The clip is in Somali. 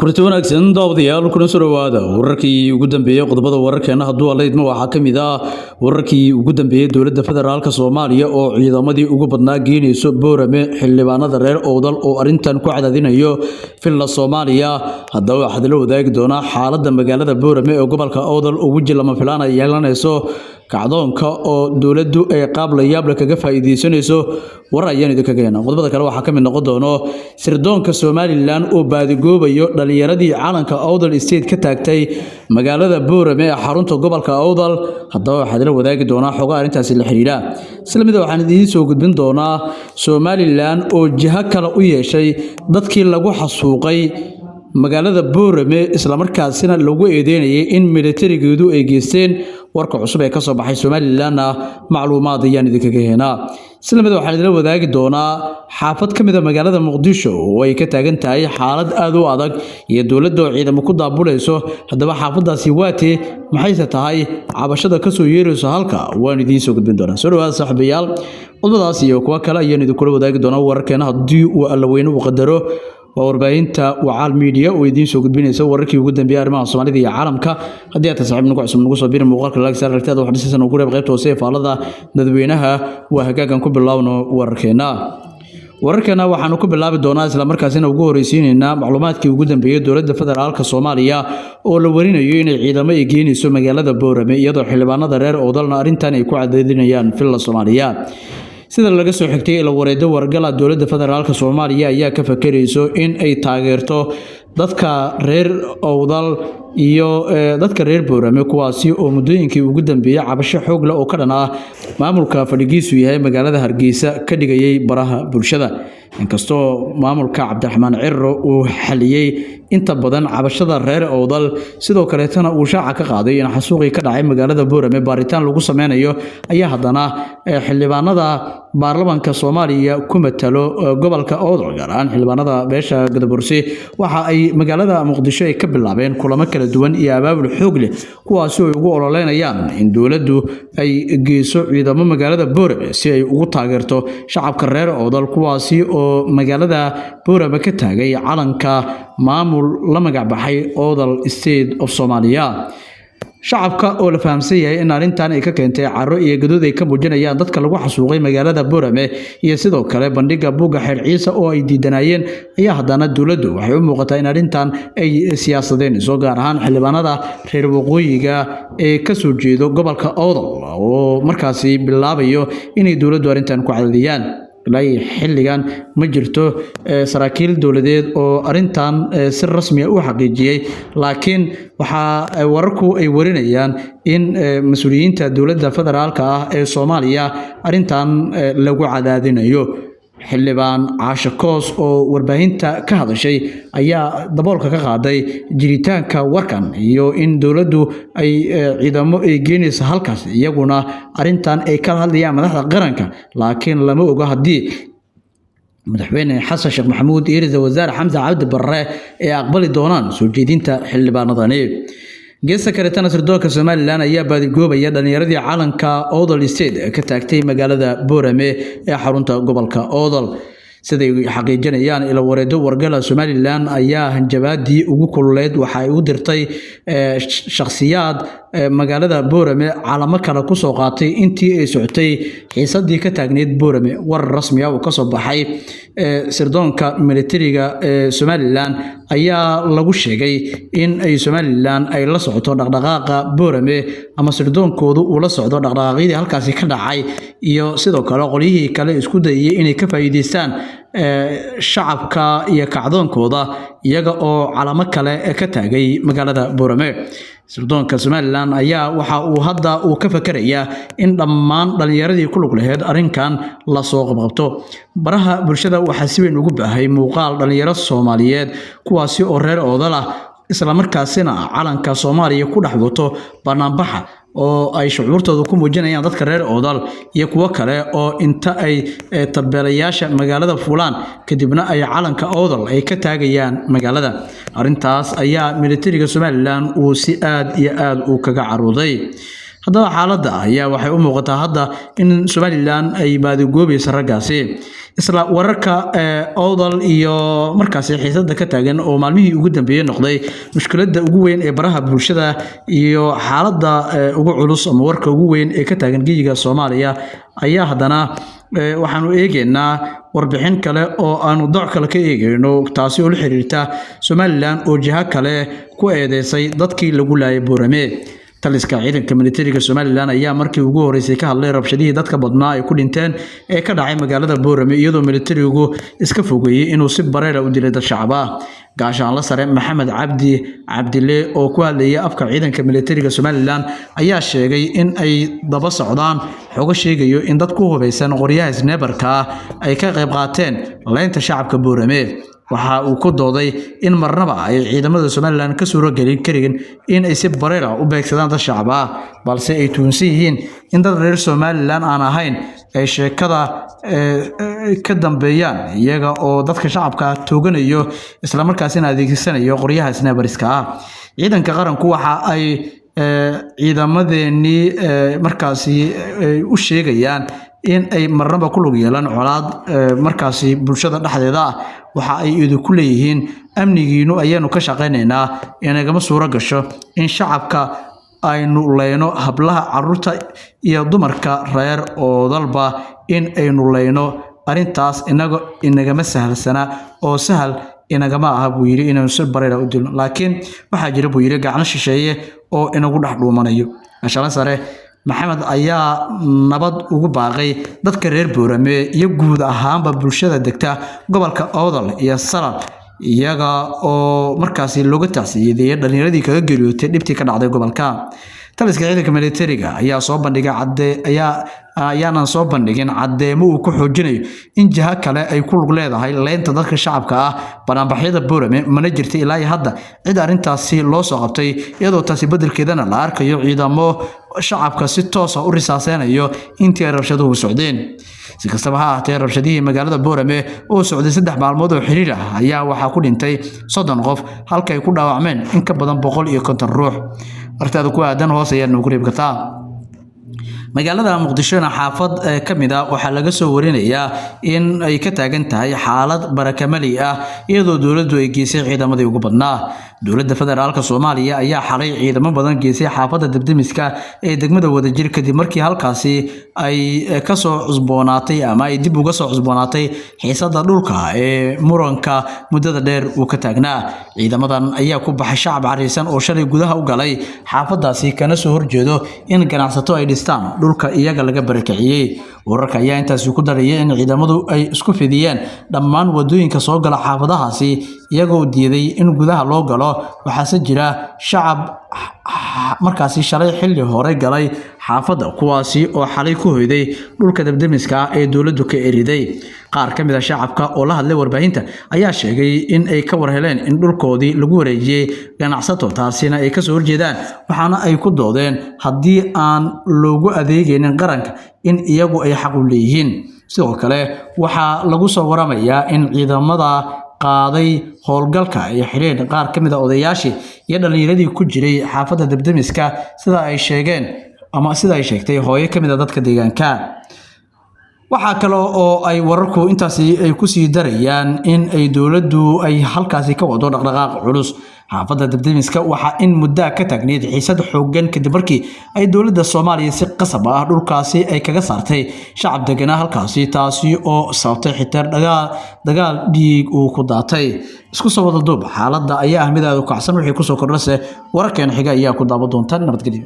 Kurti wanaagsan daawadayaal kuna soo dhawaada wararkii ugu dambeeyay qodobada wararkeena hadduu leedma waxa kamid ah wararkii ugu dambeeyay dawladda federaalka Soomaaliya oo ciidamadii ugu badnaa geynayso Boorame xildhibaanada reer Oodal oo arintan ku cadaadinayo filla Soomaaliya haddaba waxa la wadaagi doona xaaladda magaalada Boorame ee gobolka Oodal oo wajil lama filaan ay yeelanayso kacdoonka oo dawladdu ay qaab la yaab leh kaga faa'iideysanayso warar ayaan idin kaga heynaa qodobada kale waxa kamid noqon doono sirdoonka Somaliland oo baadigoobayo dhalinyaradii caalanka Oodal State ka taagtay magaalada Boorame ee xarunta gobolka Oodal haddaba waxa la wadaagi doona xogo arintaas la xiriira isla mid waxaan idin soo gudbin doonaa Somaliland oo jiha kale u yeeshay dadkii lagu xasuuqay magaalada Boorame isla markaasina lagu eedeynayay in militarigeedu ay geysteen warka cusub ee ka soo baxay Somaliland macluumaad ayaan idin kaga heynaa isla mid waxaan idin wadaagi doonaa xaafad kamid ah magaalada Muqdisho oo ay ka taagan tahay xaalad aad u adag iyo dawladda oo ciidamo ku daabulayso haddaba xaafadaasi waatee maxay tahay cabashada ka soo yeerayso halka waan idin soo gudbin doonaa soo dhawaad saaxiibayaal qodobadaas iyo kuwa kale ayaan idin kula wadaagi doonaa wararkeena haddii uu alla weyne u qadaro warbaahinta wacaal media oo idin soo gudbinaysa wararkii ugu dambeeyay arrimaha Soomaalida iyo caalamka haddii aad saaxiib nagu cusub nagu soo biirin muuqaalka laga saar ragtada wax dhisan ugu reeb qaybta hoose ee faalada dadweynaha waa hagaagan ku bilaawno wararkeena waxaanu ku bilaabi doonaa isla markaasina ugu horeysiinayna macluumaadkii ugu dambeeyay dawladda federaalka Soomaaliya oo la warinayo in ciidamo ay geynayso magaalada Boorame iyadoo xildhibaanada reer Oodalna arintan ay ku cadaadinayaan filla Soomaaliya sida laga soo xigtay ila wareedda wargala dawladda federaalka Soomaaliya ayaa ka fakarayso in ay taageerto dadka reer Oodal iyo dadka reer Boorame kuwaasi oo muddooyinkii ugu dambeeyay cabasho xoog leh oo ka dhan ah maamulka fadhigiisu yahay magaalada Hargeysa ka dhigayay baraha bulshada inkastoo maamulka Cabdiraxmaan Cirro uu xaliyay inta badan cabashada reer Oodal sidoo kale tana uu shaaca ka qaaday in xasuuqii ka dhacay magaalada Boorame baaritaan lagu sameynayo ayaa haddana xildhibaanada baarlamaanka Soomaaliya ku matalo gobolka Oodal gaar ahaan xildhibaanada beesha Gadabursi waxa ay magaalada Muqdisho ay ka bilaabeen kulamo kala duwan iyo abaabul xoog leh kuwaas oo ugu ololeynayaan in dawladdu ay geyso ciidamo magaalada Boorame si ay ugu taageerto shacabka reer Oodal kuwaasi oo magaalada Boorame ka taagay calanka maamul la magac baxay Oodal State of Somalia shacabka oo la fahamsan yahay in arintan ay ka keentay caro iyo gadood ay ka muujinayaan dadka lagu xasuuqay magaalada Boorame iyo sidoo kale bandhiga buuga xeer ciise oo ay diidanayeen ayaa haddana dawladdu waxay u muuqataa in arintan ay siyaasadeen soo gaar ahaan xildhibaanada reer waqooyiga ee ka soo jeedo gobolka Oodal oo markaasi bilaabayo inay dawladdu arintan ku cadaadiyaan xilligan ma jirto saraakiil dawladeed oo arintan si rasmi ah u xaqiijiyay laakiin waxa wararku ay warinayaan in mas'uuliyiinta dawladda federaalka ah ee Soomaaliya arintan lagu cadaadinayo xildhibaan Caasha Koos oo warbaahinta ka hadashay ayaa daboolka ka qaaday jiritaanka warkan iyo in dawladdu ay ciidamo ay geynayso halkaas iyaguna arintan ay ka hadlayaan madaxda qaranka laakiin lama oga hadii madaxweyne Xasan Sheekh Maxamuud iyo ra'iisul wasaare Xamza Cabdi Barre ay aqbali doonaan soo jeedinta xildhibaanadani geeska kale tan sirdoonka Somaliland ayaa baadigoobaya dhalinyaradii caalanka Oodal State ka taagtay magaalada Boorame ee xarunta gobolka Oodal siday xaqiijinayaan ila wareeddo wargala Somaliland ayaa hanjabaadii ugu kululeed waxa ay u dirtay shakhsiyaad magaalada Boorame calamo kale ku soo qaatay intii ay socotay xiisadii ka taagneed Boorame war rasmi ah oo ka soo baxay sirdoonka militariga Somaliland ayaa lagu sheegay in ay Somaliland ay la socoto dhaqdhaqaaqa Boorame ama sirdoonkoodu uu la socdo dhaqdhaqaaqyadii halkaas ka dhacay iyo sidoo kale qolyihii kale isku dayay inay ka faa'iideystaan shacabka iyo kacdoonkooda iyaga oo calamo kale ka taagay magaalada Boorame sirdoonka Somaliland ayaa waxa uu hadda ka fakarayaa in dhammaan dhalinyaradii ku lug lahayd arinkan la soo qabqabto baraha bulshada waxa si weyn ugu baahay muuqaal dhalinyaro Soomaaliyeed kuwaasi oo reer Oodal ah isla markaasina calanka Soomaaliya ku dhex wato banaanbaxa oo ay shucuurtooda ku muujinayaan dadka reer Oodal iyo kuwa kale oo inta ay tabeelayaasha magaalada fulaan kadibna ay calanka Oodal ay ka taagayaan magaalada arintaas ayaa militariga Somaliland uu si aad iyo aad u kaga caruuday haddaba xaaladda ayaa waxay u muuqataa hadda in Somaliland ay baadagoobayso raggaasi isla wararka awdal iyo markaasi xiisada ka taagan oo maalmihii ugu dambeeyay noqday mushkiladda ugu weyn ee baraha bulshada iyo xaaladda ugu culus ama warka ugu weyn ee ka taagan geeyiga Soomaaliya ayaa haddana waxaanu eegaynaa warbixin kale oo aanu doc kale ka eegayno taasi oo la xiriirta Somaliland oo jiha kale ku eedeysay dadkii lagu laayay Boorame taliska ciidanka militariga Somaliland ayaa markii ugu horeysay ka hadlay rabshadihii dadka badnaa ay ku dhinteen ee ka dhacay magaalada Boorame iyadoo militarigu iska fogeeyay inuu si bareera u dilay dad shacab ah gaashaanle sare Maxamed Cabdi Cabdile oo ku hadlayay afka ciidanka militariga Somaliland ayaa sheegay in ay daba socdaan xogo sheegayo in dad ku hubeysan qoryaha sniperka ay ka qayb qaateen leynta shacabka Boorame waxa uu ku dooday in marnaba ay ciidamada Somaliland ka suuro gelin kareen in ay si bareera u beegsadaan dad shacab ah balse ay tuunsan yihiin in dad reer Somaliland aan ahayn ay sheekada ka dambeeyaan iyaga oo dadka shacabka tooganayo isla markaasina adeegsanayo qoryaha sniperska ciidanka qaranku waxa ay ciidamadeeni markaasi u sheegayaan in ay marnaba ku lug yeelan colaad markaasi bulshada dhexdeeda waxa ay idinku leeyihiin amnigiinu ayaynu ka shaqeynaynaa inagama suuro gasho in shacabka aynu leyno hablaha caruurta iyo dumarka reer oo dalba in aynu leyno arintaas inagama sahalsana oo sahal inagama aha buu yiri inaynu si bareera u dilno laakiin waxa jira buu yiri gacan shisheeye oo inagu dhex dhuumanayo gaashaanle sare Maxamed ayaa nabad ugu baaqay dadka reer Boorame iyo guud ahaanba bulshada degta gobolka Awdal iyo Salal iyaga oo markaasi looga tacsiyay dhalinyaradii kaga geeriyootay dhibtii ka dhacday gobolka taliska ciidanka militariga ayaa soo bandhigay ayaanan soo bandhigin caddeemo uu ku xoojinayo in jiha kale ay ku lug leedahay leynta dadka shacabka ah banaanbaxyada Boorame mana jirto ilaa hadda cid arintaasi loo soo qabtay iyadoo taasi bedelkeedana la arkayo ciidamo shacabka si toos ah u risaaseynayo intii ay rabshaduhu socdeen si kastaba ha ahaatee rabshadihii magaalada Boorame oo socday 3 maalmood oo xiriir ah ayaa waxaa ku dhintay 30 qof halka ay ku dhaawacmeen in ka badan 150 ruux artada ku aadan hoos ayaa nagu reeb kartaa magaalada Muqdisho xaafad kamid ah waxa laga soo warinayaa in ay ka taagan tahay xaalad barakamali ah iyadoo dawladdu ay geysay ciidamadii ugu badnaa dawladda federaalka Soomaaliya ayaa xalay ciidamo badan geysay xaafadda Debdemiska ee degmada Wadajir kadib markii halkaasi ay ka soo cusboonaatay ama ay dib uga soo cusboonaatay xiisada dhulka ee muranka muddada dheer uu ka taagnaa ciidamadan ayaa ku baxay shacab cariisan oo shalay gudaha u galay xaafadaasi kana soo horjeedo in ganacsato ay dhistaan dhulka iyaga laga barakiciyay wararka ayaa intaas ku darayay in ciidamadu ay isku fidiyeen dhammaan wadooyinka soo gala xaafadahaasi iyagoo diiday in gudaha loo galo waxaase jira shacab markaasi shalay xilli hore galay xaafadda kuwaasi oo xalay ku hoyday dhulka Debdemiska ee dawladdu ka eriday qaar kamid ah shacabka oo la hadlay warbaahinta ayaa sheegay in ay ka warheleen in dhulkoodii lagu wareejiyay ganacsato taasina ay ka soo horjeedaan waxaana ay ku doodeen haddii aan loogu adeegaynin qaranka in iyagu ay xaq u leeyihiin sidoo kale waxaa lagu soo waramayaa in ciidamada qaaday howlgalka ay xireen qaar kamid ah odayaashii iyo dhalinyaradii ku jiray xaafadda Debdemiska sida ay sheegeen ama sida ay sheegtay hooyo kamid ah dadka deegaanka waxa kale oo ay wararku intaasi ay ku sii darayaan in ay dawladdu ay halkaasi ka wado dhaqdhaqaaq culus xaafadda Debdemiska waxa in muddo ka taagneed xiisad xooggan kadib markii ay dawladda Soomaaliya si qasab ah dhulkaasi ay kaga saartay shacab degan halkaasi taasi oo sababtay xitaa dagaal dhiig uu ku daatay isku soo wada duub xaaladda ayaa mid aad u kacsan wixii ku soo kordhasay wararkeen xiga ayaa ku daawa doontaan nabadgelyo